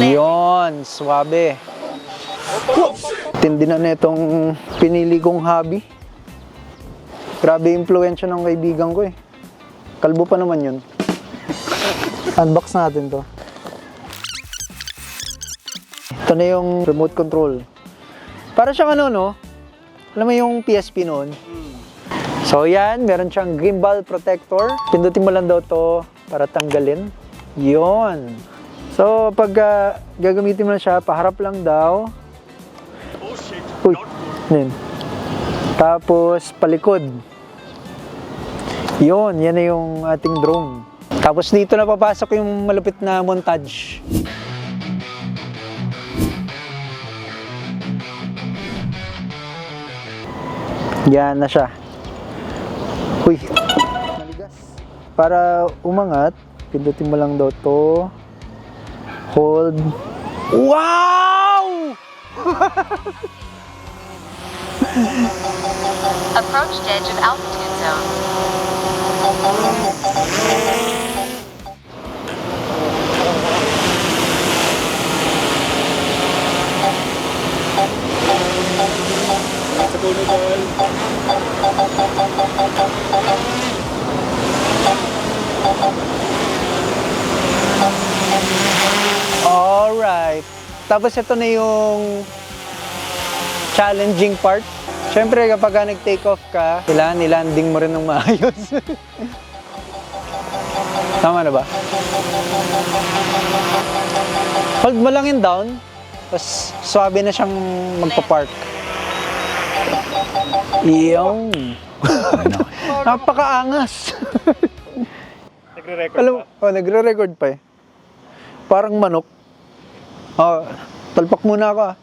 Yon, swabe. Tindi na itong pinili kong hobby. Grabe impluwensya ng kaibigan ko eh. Kalbo pa naman yun. Unbox natin to. Ito na yung remote control. Para siyang ano, no? Alam mo yung PSP noon? So yan, meron siyang gimbal protector. Pindutin mo lang daw to para tanggalin. Yon. So pag gagamitin mo na siya, paharap lang daw. Uy, yun. Tapos palikod. Yon, yan na yung ating drone. Tapos dito na papasok yung malupit na montage. Yan na siya. Uy, naligas. Para umangat, pindutin mo lang daw to. Hold. Wow! Approach edge of altitude zone. Alright. Tapos ito na yung challenging part. Siyempre kapag nag-take off ka, kailangan i-landing mo rin ng maayos. Tama na ba? Hold mo lang yung down, tapos swabe na siyang magpa-park. Iyong. Napakaangas. Nagre-record Alam, ba? nagre-record pa eh. Parang manok. Talpak muna ako ah.